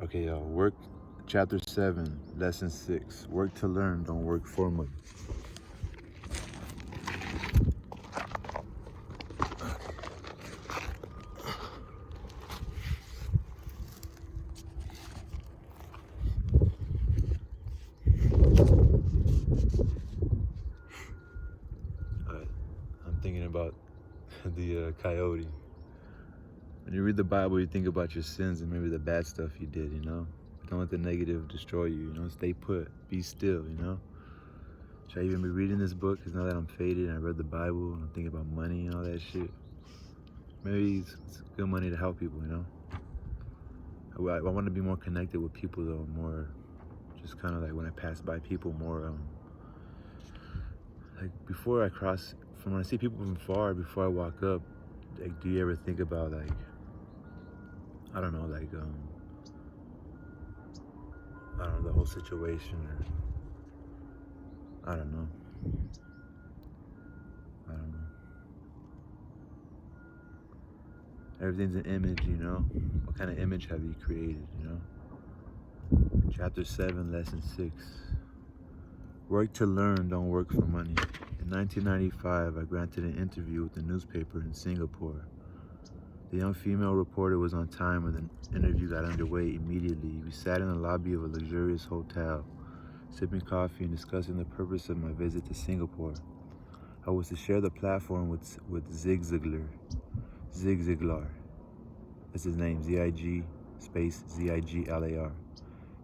Okay, y'all. Work, Chapter 7, Lesson 6. Work to learn, don't work for money. Alright, I'm thinking about the coyote. When you read the Bible, you think about your sins and maybe the bad stuff you did, you know? Don't let the negative destroy you, you know? Stay put, be still, you know? Should I even be reading this book? Because now that I'm faded and I read the Bible and I'm thinking about money and all that shit, maybe it's good money to help people, you know? I want to be more connected with people though, more just kind of like when I pass by people, more like before I cross, from when I see people from far, before I walk up, like, do you ever think about like, I don't know, like, I don't know, the whole situation, or I don't know. Everything's an image, you know? What kind of image have you created, you know? Chapter 7, Lesson 6. Work to learn, don't work for money. In 1995, I granted an interview with a newspaper in Singapore. The young female reporter was on time when the interview got underway immediately. We sat in the lobby of a luxurious hotel, sipping coffee and discussing the purpose of my visit to Singapore. I was to share the platform with Zig Ziglar. That's his name, Z-I-G space Z-I-G-L-A-R.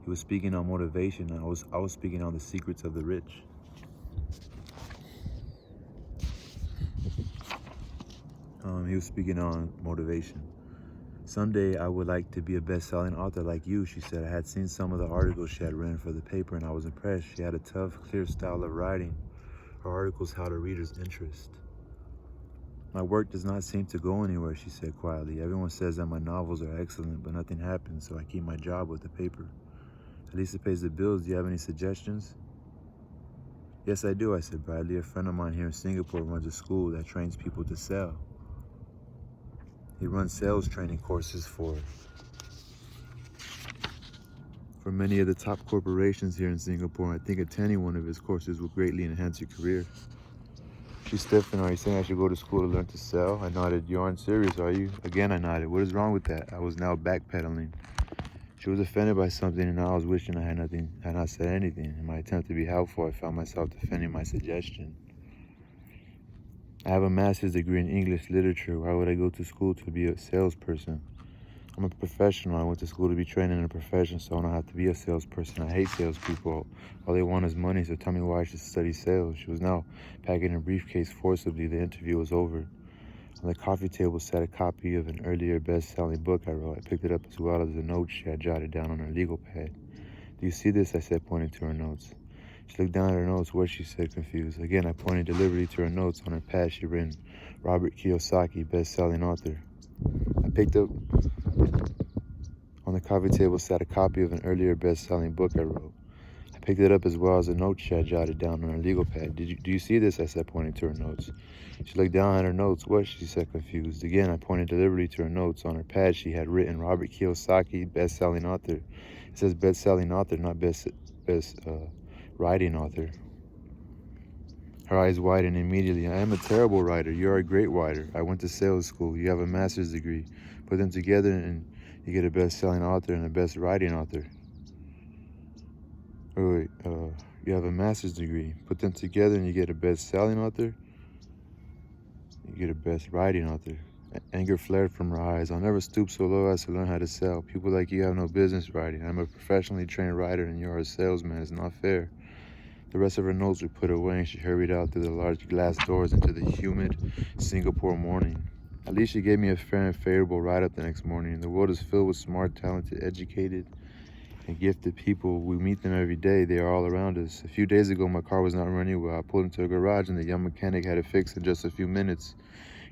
He was speaking on motivation, and I was speaking on the secrets of the rich. He was speaking on motivation. Someday I would like to be a best-selling author like you, she said. I had seen some of the articles she had written for the paper and I was impressed. She had a tough, clear style of writing. Her articles held a reader's interest. My work does not seem to go anywhere, she said quietly. Everyone says that my novels are excellent, but nothing happens, so I keep my job with the paper. At least it pays the bills. Do you have any suggestions? Yes, I do, I said brightly. A friend of mine here in Singapore runs a school that trains people to sell. He runs sales training courses for many of the top corporations here in Singapore. I think attending one of his courses will greatly enhance your career. She stiffened. Are you saying I should go to school to learn to sell? I nodded. You aren't serious, are you? Again, I nodded. What is wrong with that? I was now backpedaling. She was offended by something, and now I was wishing I had not said anything. In my attempt to be helpful, I found myself defending my suggestion. I have a master's degree in English literature. Why would I go to school to be a salesperson? I'm a professional. I went to school to be trained in a profession, so I don't have to be a salesperson. I hate salespeople. All they want is money, so tell me why I should study sales. She was now packing her briefcase forcibly. The interview was over. On the coffee table sat a copy of an earlier best-selling book I wrote. I picked it up as well as the notes she had jotted down on her legal pad. Do you see this? I said, pointing to her notes. She looked down at her notes. What? She said, confused. Again, I pointed deliberately to her notes. On her pad, she written, Robert Kiyosaki, best-selling author. I picked up. On the coffee table sat a copy of an earlier best-selling book I wrote. I picked it up as well as a note she had jotted down on her legal pad. Do you see this? I said, pointing to her notes. She looked down at her notes. What? She said, confused. Again, I pointed deliberately to her notes. On her pad, she had written, Robert Kiyosaki, best-selling author. It says best-selling author, not best writing author. Her eyes widened immediately. I am a terrible writer. You are a great writer. I went to sales school. You have a master's degree. Put them together and you get a best-selling author and a best writing author. You have a master's degree. Put them together and you get a best-selling author. You get a best writing author. Anger flared from her eyes. I'll never stoop so low as to learn how to sell. People like you have no business writing. I'm a professionally trained writer and you are a salesman. It's not fair. The rest of her notes were put away and she hurried out through the large glass doors into the humid Singapore morning. At least she gave me a fair and favorable write-up the next morning. The world is filled with smart, talented, educated, and gifted people. We meet them every day. They are all around us. A few days ago, my car was not running well. I pulled into a garage and the young mechanic had it fixed in just a few minutes.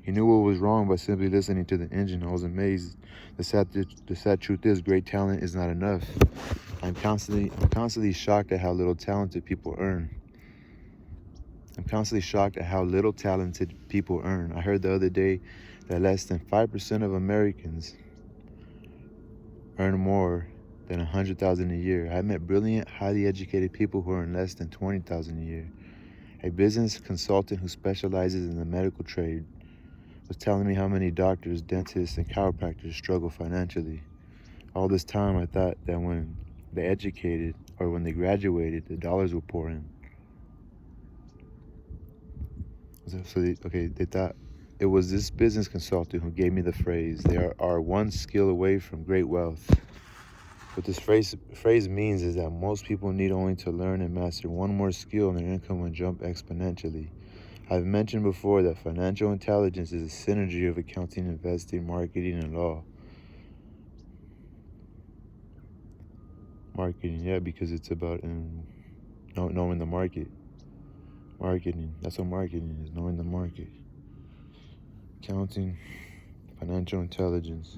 He knew what was wrong by simply listening to the engine. I was amazed. The sad truth is, great talent is not enough. I'm constantly shocked at how little talented people earn. I'm constantly shocked at how little talented people earn. I heard the other day that less than 5% of Americans earn more than 100,000 a year. I met brilliant, highly educated people who earn less than 20,000 a year. A business consultant who specializes in the medical trade was telling me how many doctors, dentists, and chiropractors struggle financially. All this time, I thought that when they educated or when they graduated, the dollars would pour in. They thought it was this business consultant who gave me the phrase, "They are one skill away from great wealth." What this phrase means is that most people need only to learn and master one more skill and their income will jump exponentially. I've mentioned before that financial intelligence is a synergy of accounting, investing, marketing, and law. Marketing, yeah, because it's about knowing the market. Marketing, that's what marketing is, knowing the market. Accounting, financial intelligence.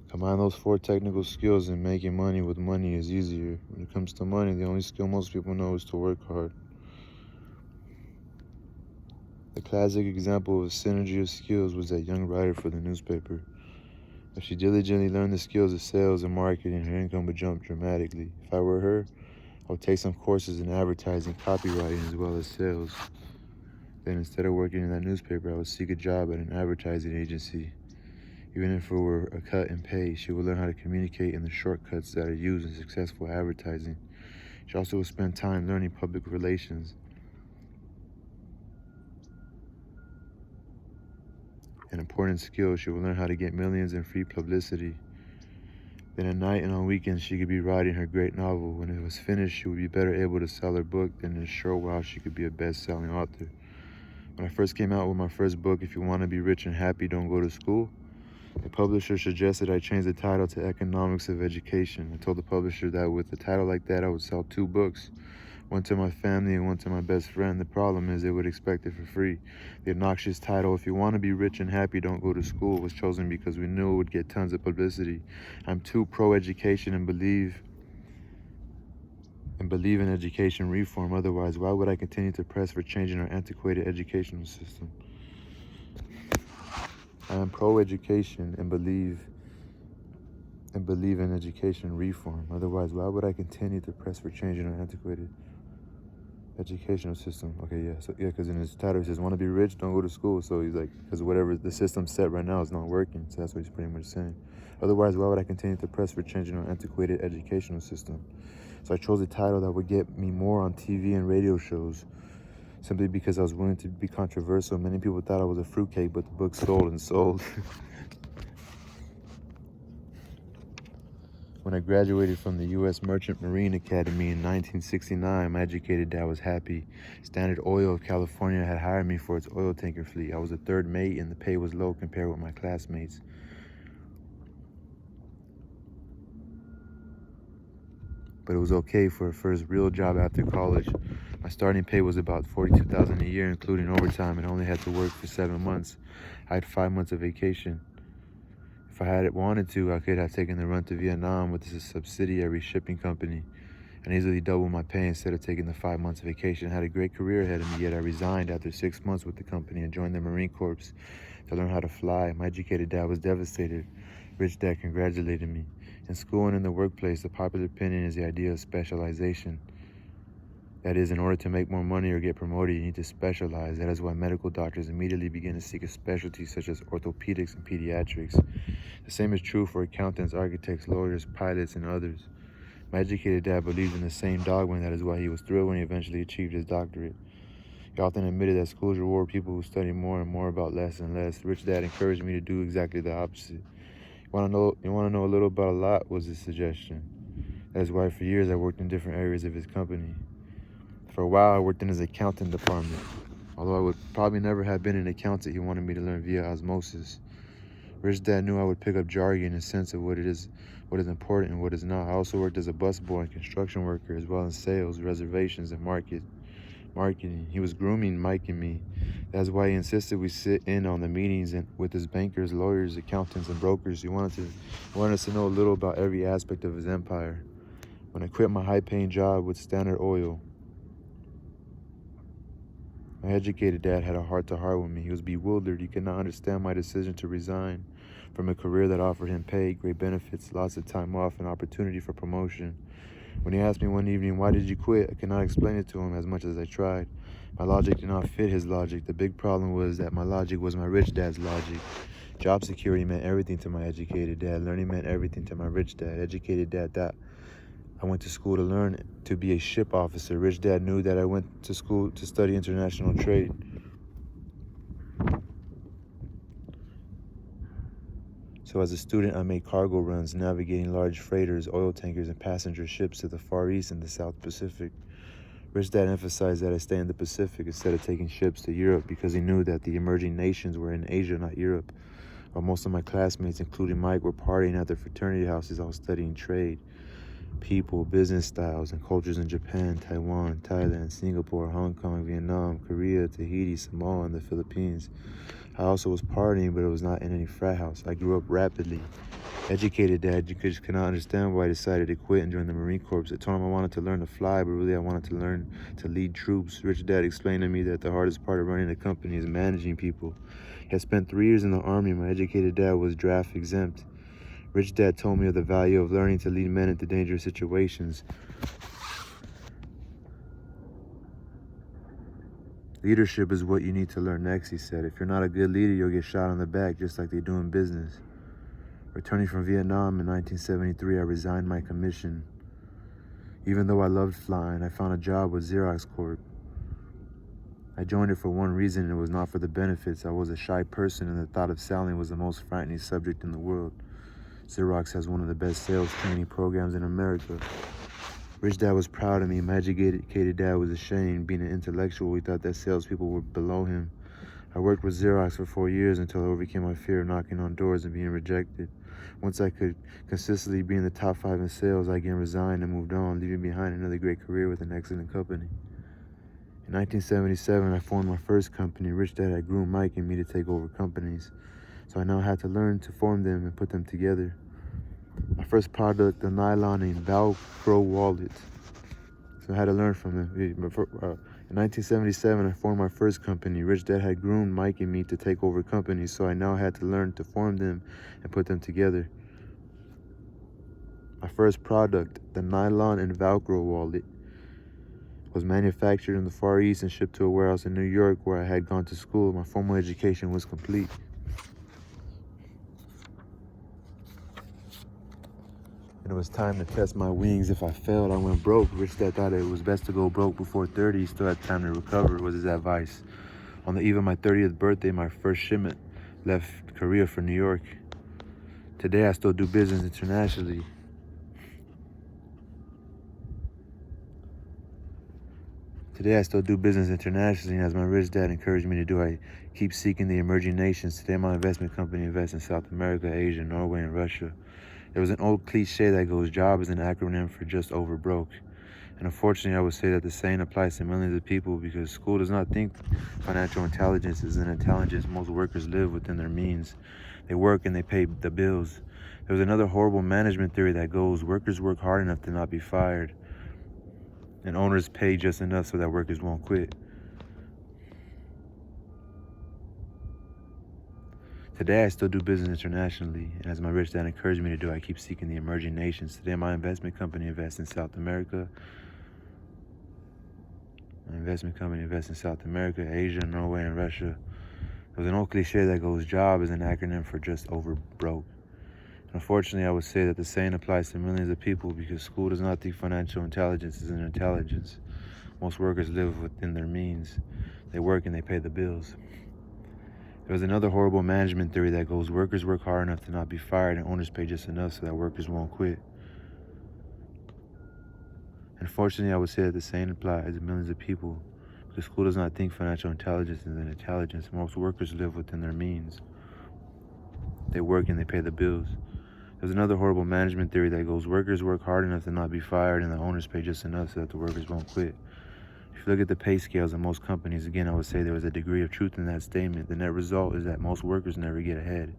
Combine those 4 technical skills and making money with money is easier. When it comes to money, the only skill most people know is to work hard. The classic example of a synergy of skills was that young writer for the newspaper. If she diligently learned the skills of sales and marketing, her income would jump dramatically. If I were her, I would take some courses in advertising, copywriting, as well as sales. Then instead of working in that newspaper, I would seek a job at an advertising agency. Even if it were a cut in pay, she would learn how to communicate in the shortcuts that are used in successful advertising. She also would spend time learning public relations. An important skill, she would learn how to get millions in free publicity. Then at night and on weekends, she could be writing her great novel. When it was finished, she would be better able to sell her book, and in a short while, she could be a best-selling author. When I first came out with my first book, If You Want to Be Rich and Happy, Don't Go to School, the publisher suggested I change the title to Economics of Education. I told the publisher that with a title like that, I would sell 2 books, one to my family and one to my best friend. The problem is they would expect it for free. The obnoxious title, If You Want to Be Rich and Happy, Don't Go to School, was chosen because we knew it would get tons of publicity. I'm too pro-education and believe in education reform. Otherwise, why would I continue to press for changing our antiquated educational system? I am pro-education and believe in education reform. Otherwise, why would I continue to press for changing our antiquated educational system? Because in his title, he says, want to be rich, don't go to school. So he's like, because whatever the system's set right now is not working. So that's what he's pretty much saying. Otherwise, why would I continue to press for changing our antiquated educational system? So I chose a title that would get me more on TV and radio shows, simply because I was willing to be controversial. Many people thought I was a fruitcake, but the book sold and sold. When I graduated from the U.S. Merchant Marine Academy in 1969, my educated dad was happy. Standard Oil of California had hired me for its oil tanker fleet. I was a 3rd mate, and the pay was low compared with my classmates. But it was okay for a first real job after college. My starting pay was about $42,000 a year, including overtime, and I only had to work for 7 months. I had 5 months of vacation. If I had wanted to, I could have taken the run to Vietnam with a subsidiary shipping company and easily doubled my pay instead of taking the 5 months of vacation. I had a great career ahead of me, yet I resigned after 6 months with the company and joined the Marine Corps to learn how to fly. My educated dad was devastated. Rich dad congratulated me. In school and in the workplace, the popular opinion is the idea of specialization. That is, in order to make more money or get promoted, you need to specialize. That is why medical doctors immediately begin to seek a specialty such as orthopedics and pediatrics. The same is true for accountants, architects, lawyers, pilots, and others. My educated dad believed in the same dogma, and that is why he was thrilled when he eventually achieved his doctorate. He often admitted that schools reward people who study more and more about less and less. Rich dad encouraged me to do exactly the opposite. You want to know a little about a lot, was his suggestion. That is why for years I worked in different areas of his company. For a while, I worked in his accounting department. Although I would probably never have been an accountant, he wanted me to learn via osmosis. Rich dad knew I would pick up jargon and sense of what is important and what is not. I also worked as a busboy and construction worker, as well as sales, reservations, and marketing. He was grooming Mike and me. That's why he insisted we sit in on the meetings with his bankers, lawyers, accountants, and brokers. He wanted us to know a little about every aspect of his empire. When I quit my high-paying job with Standard Oil, my educated dad had a heart-to-heart with me. He was bewildered. He could not understand my decision to resign from a career that offered him pay, great benefits, lots of time off, and opportunity for promotion. When he asked me one evening, "Why did you quit?" I could not explain it to him as much as I tried. My logic did not fit his logic. The big problem was that my logic was my rich dad's logic. Job security meant everything to my educated dad. Learning meant everything to my rich dad. Educated dad thought I went to school to learn to be a ship officer. Rich dad knew that I went to school to study international trade. So as a student, I made cargo runs, navigating large freighters, oil tankers, and passenger ships to the Far East and the South Pacific. Rich dad emphasized that I stay in the Pacific instead of taking ships to Europe because he knew that the emerging nations were in Asia, not Europe. While most of my classmates, including Mike, were partying at their fraternity houses, I was studying trade, people, business styles, and cultures in Japan, Taiwan, Thailand, Singapore, Hong Kong, Vietnam, Korea, Tahiti, Samoa, and the Philippines. I also was partying, but it was not in any frat house. I grew up rapidly. Educated dad, you just cannot understand why I decided to quit and join the Marine Corps. I told him I wanted to learn to fly, but really I wanted to learn to lead troops. Rich dad explained to me that the hardest part of running a company is managing people. He had spent 3 years in the Army. My educated dad was draft exempt. Rich dad told me of the value of learning to lead men into dangerous situations. Leadership is what you need to learn next, he said. If you're not a good leader, you'll get shot on the back, just like they do in business. Returning from Vietnam in 1973, I resigned my commission. Even though I loved flying, I found a job with Xerox Corp. I joined it for one reason, and it was not for the benefits. I was a shy person, and the thought of selling was the most frightening subject in the world. Xerox has one of the best sales training programs in America. Rich dad was proud of me. My educated dad was ashamed. Being an intellectual, he thought that salespeople were below him. I worked with Xerox for 4 years until I overcame my fear of knocking on doors and being rejected. Once I could consistently be in the top 5 in sales, I again resigned and moved on, leaving behind another great career with an excellent company. In 1977, I formed my first company. Rich dad had groomed Mike and me to take over companies, so I now had to learn to form them and put them together. My first product, the Nylon and Velcro wallet. So I had to learn from them. In 1977, I formed my first company. Rich dad had groomed Mike and me to take over companies, so I now had to learn to form them and put them together. My first product, the Nylon and Velcro wallet, was manufactured in the Far East and shipped to a warehouse in New York where I had gone to school. My formal education was complete. And it was time to test my wings. If I failed, I went broke. Rich dad thought it was best to go broke before 30. He still had time to recover, was his advice. On the eve of my 30th birthday, my first shipment left Korea for New York. Today, I still do business internationally. And as my rich dad encouraged me to do, I keep seeking the emerging nations. Today, my investment company invests in South America, Asia, Norway, and Russia. There was an old cliche that goes, job is an acronym for just over broke. And unfortunately, I would say that the same applies to millions of people because school does not think financial intelligence is an intelligence. Most workers live within their means. They work and they pay the bills. There's another horrible management theory that goes, workers work hard enough to not be fired, and owners pay just enough so that workers won't quit. Today, I still do business internationally, and as my rich dad encouraged me to do, I keep seeking the emerging nations. Today, my investment company invests in South America. Asia, Norway, and Russia. There's an old cliche that goes, job is an acronym for just over broke. And unfortunately, I would say that the same applies to millions of people because school does not think financial intelligence is an intelligence. Most workers live within their means. They work and they pay the bills. There's another horrible management theory that goes, workers work hard enough to not be fired and owners pay just enough so that workers won't quit. Unfortunately, I would say that the same applies to millions of people because school does not think financial intelligence is an intelligence. Most workers live within their means. They work and they pay the bills. There's another horrible management theory that goes, workers work hard enough to not be fired and the owners pay just enough so that the workers won't quit. If you look at the pay scales in most companies, again, I would say there is a degree of truth in that statement. The net result is that most workers never get ahead.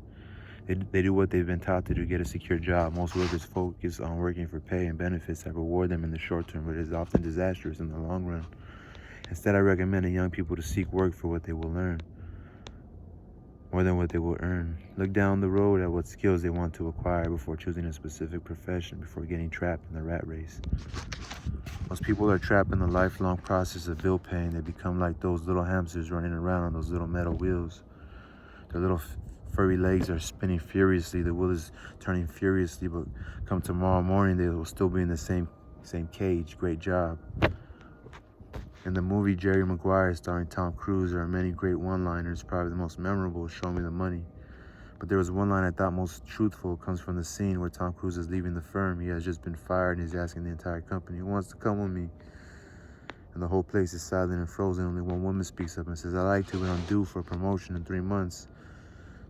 They do what they've been taught to do, get a secure job. Most workers focus on working for pay and benefits that reward them in the short term, but is often disastrous in the long run. Instead, I recommend to young people to seek work for what they will learn. more than what they will earn. Look down the road at what skills they want to acquire before choosing a specific profession, before getting trapped in the rat race. Most people are trapped in the lifelong process of bill paying. They become like those little hamsters running around on those little metal wheels. Their little furry legs are spinning furiously. The wheel is turning furiously, but come tomorrow morning, they will still be in the same cage. Great job. In the movie Jerry Maguire, starring Tom Cruise, there are many great one-liners. Probably the most memorable is "Show me the money." But there was one line I thought most truthful. It comes from the scene where Tom Cruise is leaving the firm. He has just been fired and he's asking the entire company, "Who wants to come with me?" And the whole place is silent and frozen. Only one woman speaks up and says, "I'd like to, but I'm due for a promotion in 3 months."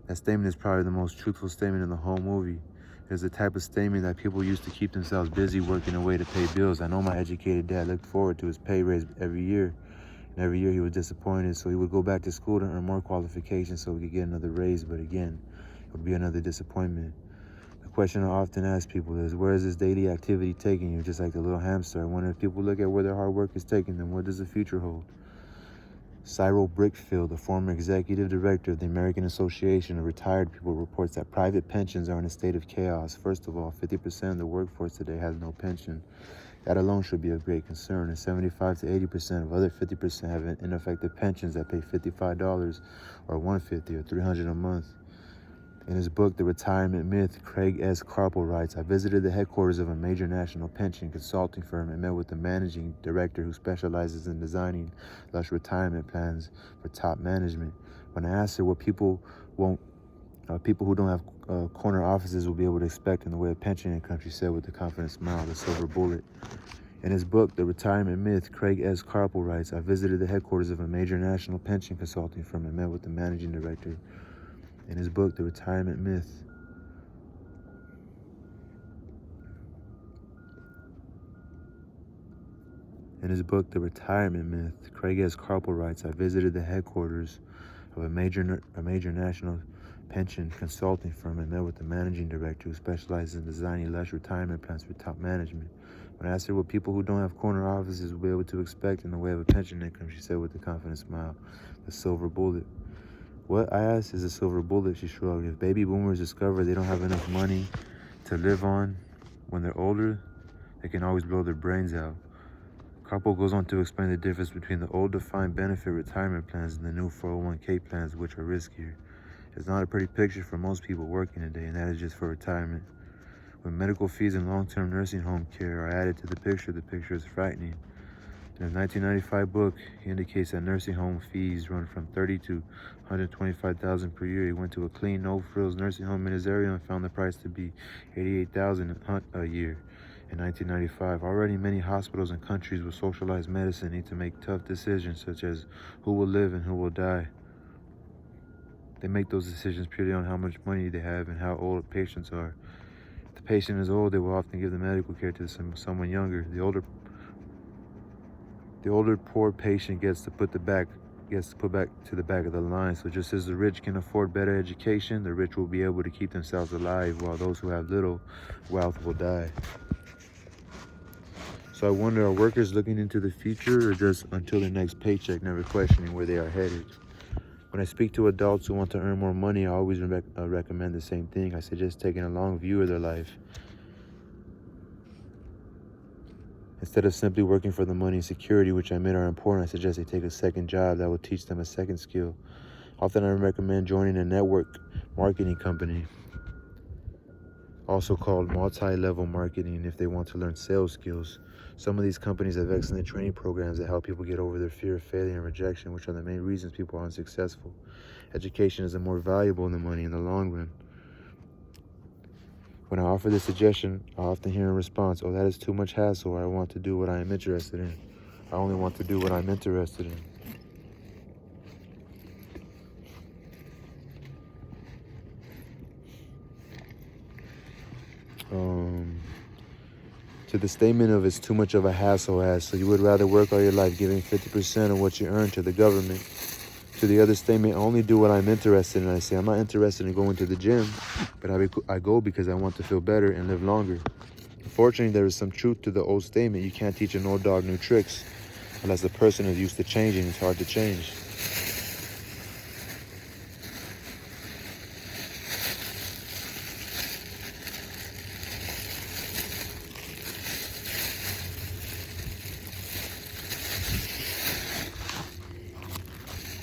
That statement is probably the most truthful statement in the whole movie. It is the type of statement that people use to keep themselves busy working away to pay bills. I know my educated dad looked forward to his pay raise every year. And every year he was disappointed, so he would go back to school to earn more qualifications so he could get another raise. But again, it would be another disappointment. The question I often ask people is, where is this daily activity taking you? Just like the little hamster, I wonder if people look at where their hard work is taking them, what does the future hold? Cyril Brickfield, the former executive director of the American Association of Retired People, reports that private pensions are in a state of chaos. First of all, 50% of the workforce today has no pension. That alone should be of great concern, and 75 to 80% of other 50% have ineffective pensions that pay $55 or $150 or $300 a month. In his book, The Retirement Myth, Craig S. Carpel writes, "I visited the headquarters of a major national pension consulting firm and met with the managing director who specializes in designing lush retirement plans for top management. When I asked her what people who don't have corner offices will be able to expect in the way of pension income, she said with a confident smile, the silver bullet." In his book, The Retirement Myth, Craig S. Carpel writes, "I visited the headquarters of a major national pension consulting firm and met with the managing director." In his book, The Retirement Myth, Craig S. Carpel writes, "I visited the headquarters of a major national pension consulting firm and met with the managing director who specializes in designing lush retirement plans for top management. When I asked her what people who don't have corner offices will be able to expect in the way of a pension income, she said with a confident smile, the silver bullet." "What?" I asked. "Is a silver bullet," she shrugged. "If baby boomers discover they don't have enough money to live on when they're older, they can always blow their brains out." Carpel goes on to explain the difference between the old defined benefit retirement plans and the new 401k plans, which are riskier. It's not a pretty picture for most people working today, and that is just for retirement. When medical fees and long-term nursing home care are added to the picture is frightening. In his 1995 book, he indicates that nursing home fees run from $30,000 to $125,000 per year. He went to a clean, no-frills nursing home in his area and found the price to be $88,000 a year in 1995. Already many hospitals and countries with socialized medicine need to make tough decisions, such as who will live and who will die. They make those decisions purely on how much money they have and how old patients are. If the patient is old, they will often give the medical care to someone younger. The older poor patient gets to put back to the back of the line. So just as the rich can afford better education, the rich will be able to keep themselves alive, while those who have little wealth will die. So I wonder, are workers looking into the future or just until their next paycheck, never questioning where they are headed? When I speak to adults who want to earn more money, I always recommend the same thing. I suggest taking a long view of their life. Instead of simply working for the money and security, which I admit are important, I suggest they take a second job that will teach them a second skill. Often I recommend joining a network marketing company, also called multi-level marketing, if they want to learn sales skills. Some of these companies have excellent training programs that help people get over their fear of failure and rejection, which are the main reasons people are unsuccessful. Education is more valuable than money in the long run. When I offer this suggestion, I often hear in response, "Oh, that is too much hassle, or I want to do what I am interested in. I only want to do what I'm interested in." To the statement of "it's too much of a hassle" as, "So you would rather work all your life giving 50% of what you earn to the government." To the other statement, "I only do what I'm interested in," I say, "I'm not interested in going to the gym, but I go because I want to feel better and live longer." Unfortunately, there is some truth to the old statement, "You can't teach an old dog new tricks." Unless the person is used to changing, it's hard to change.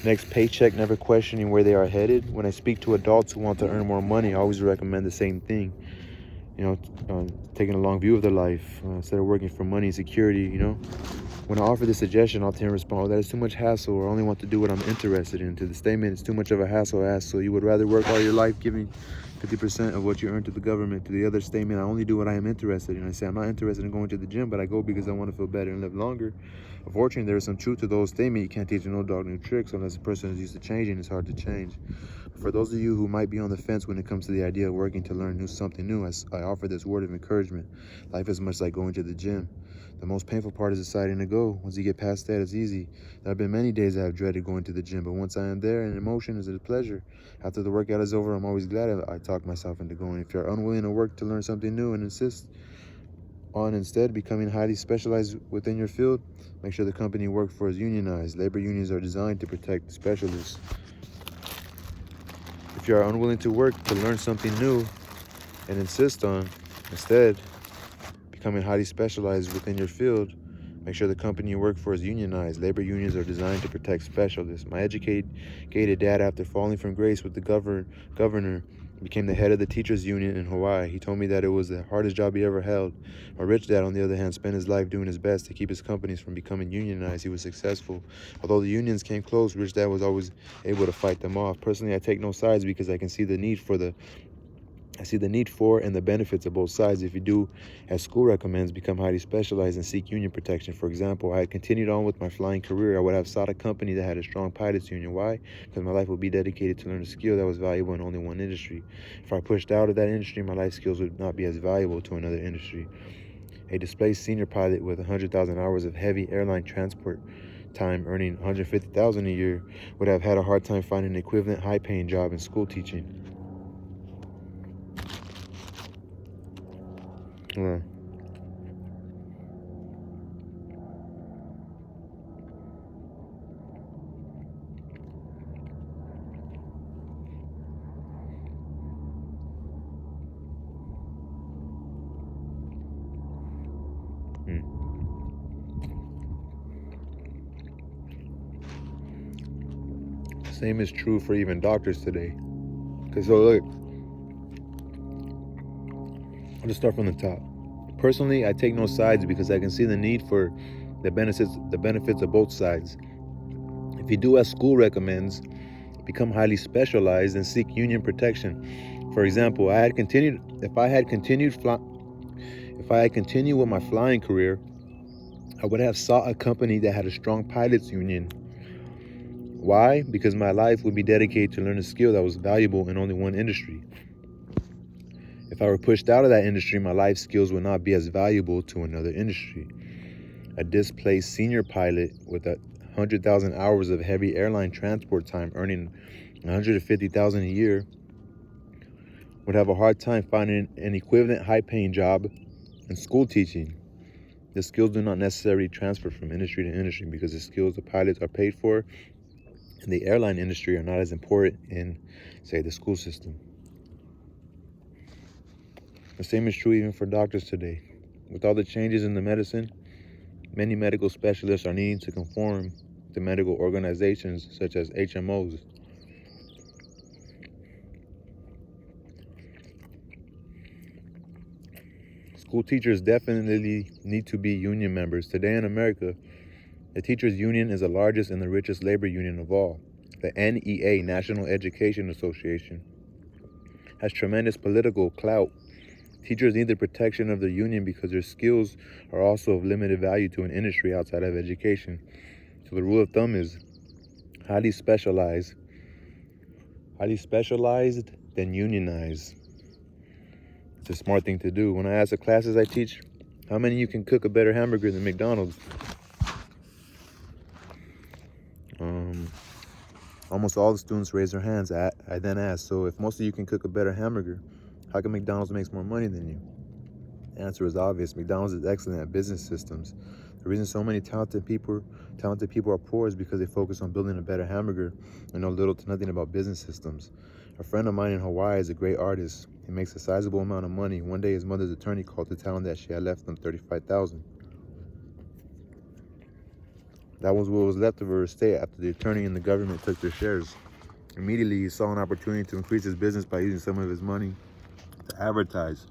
next paycheck, never questioning where they are headed. When I speak to adults who want to earn more money, I always recommend the same thing. Taking a long view of their life instead of working for money and security. When I offer this suggestion, I'll tend to respond, "Oh, that is too much hassle," or "I only want to do what I'm interested in." To the statement, "It's too much of a hassle, so you would rather work all your life giving 50% of what you earn to the government." To the other statement, "I only do what I am interested in." I say, "I'm not interested in going to the gym, but I go because I want to feel better and live longer." Unfortunately, there is some truth to those statements. You can't teach an old dog new tricks unless a person is used to changing. It's hard to change. For those of you who might be on the fence when it comes to the idea of working to learn something new, I offer this word of encouragement. Life is much like going to the gym. The most painful part is deciding to go. Once you get past that, it's easy. There have been many days I have dreaded going to the gym, but once I am there, an emotion is a pleasure. After the workout is over, I'm always glad I talked myself into going. If you're unwilling to work to learn something new and insist on instead becoming highly specialized within your field, make sure the company you work for is unionized. Labor unions are designed to protect specialists. If you are unwilling to work to learn something new and insist on instead becoming highly specialized within your field, make sure the company you work for is unionized. Labor unions are designed to protect specialists. My educated dad, after falling from grace with the governor, became the head of the teachers union in Hawaii. He told me that it was the hardest job he ever held. My rich dad, on the other hand, spent his life doing his best to keep his companies from becoming unionized. He was successful. Although the unions came close, rich dad was always able to fight them off. Personally, I take no sides because I see the need for and the benefits of both sides. If you do, as school recommends, become highly specialized and seek union protection. For example, I had continued on with my flying career, I would have sought a company that had a strong pilots union. Why? Because my life would be dedicated to learn a skill that was valuable in only one industry. If I pushed out of that industry, my life skills would not be as valuable to another industry. A displaced senior pilot with 100,000 hours of heavy airline transport time, earning 150,000 a year, would have had a hard time finding an equivalent high-paying job in school teaching. Uh, Same is true for even doctors today. So look, I'll just start from the top. Personally, I take no sides because I can see the need for the benefits of both sides. If you do as school recommends, become highly specialized and seek union protection. For example, if I had continued with my flying career, I would have sought a company that had a strong pilots union. Why? Because my life would be dedicated to learn a skill that was valuable in only one industry. If I were pushed out of that industry, my life skills would not be as valuable to another industry. A displaced senior pilot with 100,000 hours of heavy airline transport time, earning 150,000 a year, would have a hard time finding an equivalent high-paying job in school teaching. The skills do not necessarily transfer from industry to industry because the skills the pilots are paid for in the airline industry are not as important in, say, the school system. The same is true even for doctors today. With all the changes in the medicine, many medical specialists are needing to conform to medical organizations such as HMOs. School teachers definitely need to be union members. Today in America, the teachers' union is the largest and the richest labor union of all. The NEA, National Education Association, has tremendous political clout. Teachers need the protection of the union because their skills are also of limited value to an industry outside of education. So the rule of thumb is highly specialized, then unionize. It's a smart thing to do. When I ask the classes I teach, how many of you can cook a better hamburger than McDonald's? Almost all the students raise their hands. I then ask, so if most of you can cook a better hamburger, how come McDonald's makes more money than you? The answer is obvious. McDonald's is excellent at business systems. The reason so many talented people are poor is because they focus on building a better hamburger and know little to nothing about business systems. A friend of mine in Hawaii is a great artist. He makes a sizable amount of money. One day his mother's attorney called to tell him that she had left him $35,000. That was what was left of her estate after the attorney and the government took their shares. Immediately, he saw an opportunity to increase his business by using some of his money to advertise.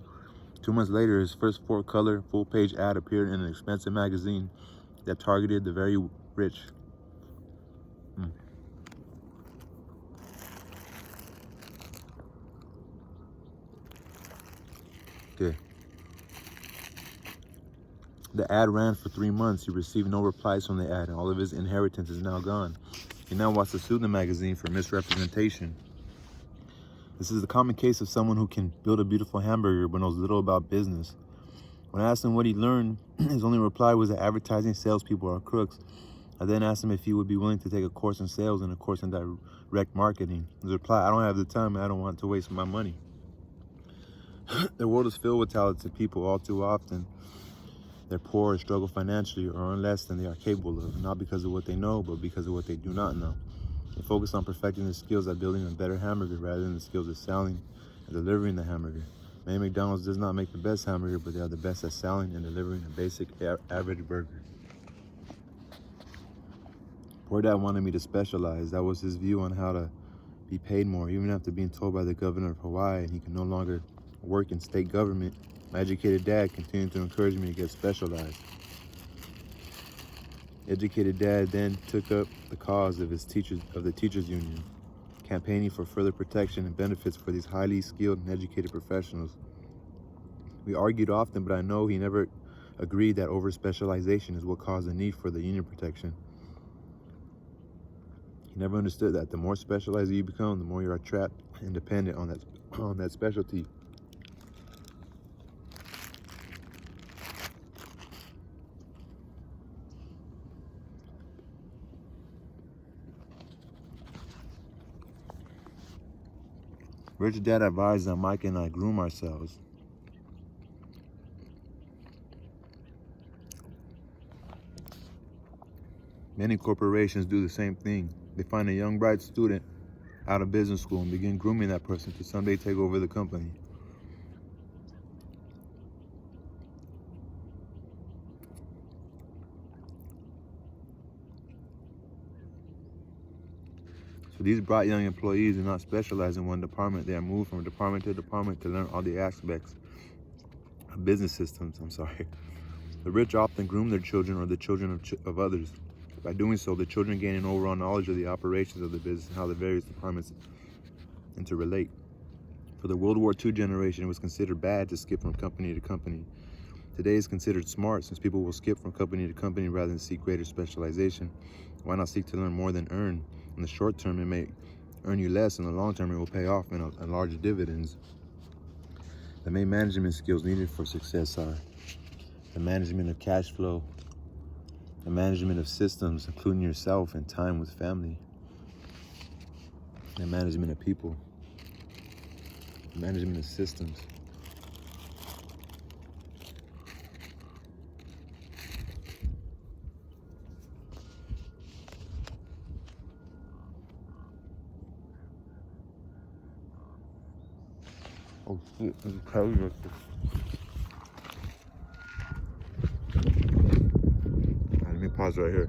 2 months later, his first 4-color, full-page ad appeared in an expensive magazine that targeted the very rich. Okay. The ad ran for 3 months. He received no replies from the ad, and all of his inheritance is now gone. He now wants to sue the magazine for misrepresentation. This is the common case of someone who can build a beautiful hamburger but knows little about business. When I asked him what he learned, his only reply was that advertising salespeople are crooks. I then asked him if he would be willing to take a course in sales and a course in direct marketing. His reply, I don't have the time and I don't want to waste my money. The world is filled with talented people. All too often, they're poor or struggle financially or earn less than they are capable of, not because of what they know, but because of what they do not know. They focus on perfecting their skills at building a better hamburger rather than the skills of selling and delivering the hamburger. Maybe McDonald's does not make the best hamburger, but they are the best at selling and delivering a basic, average burger. Poor Dad wanted me to specialize. That was his view on how to be paid more, even after being told by the governor of Hawaii and he could no longer work in state government. My educated dad continued to encourage me to get specialized. Educated Dad then took up the cause of the teachers union, campaigning for further protection and benefits for these highly skilled and educated professionals. We argued often, but I know he never agreed that over-specialization is what caused the need for the union protection. He never understood that the more specialized you become, the more you are trapped and dependent on that specialty. Rich Dad advised that Mike and I groom ourselves. Many corporations do the same thing. They find a young, bright student out of business school and begin grooming that person to someday take over the company. So these bright young employees do not specialize in one department. They are moved from department to department to learn all the aspects of business systems. The rich often groom their children or the children of others. By doing so, the children gain an overall knowledge of the operations of the business and how the various departments interrelate. For the World War II generation, it was considered bad to skip from company to company. Today is considered smart since people will skip from company to company rather than seek greater specialization. Why not seek to learn more than earn? In the short term, it may earn you less. In the long term, it will pay off in larger dividends. The main management skills needed for success are the management of cash flow, the management of systems, including yourself and time with family, the management of people, the management of systems. Oh shit, let me pause right here.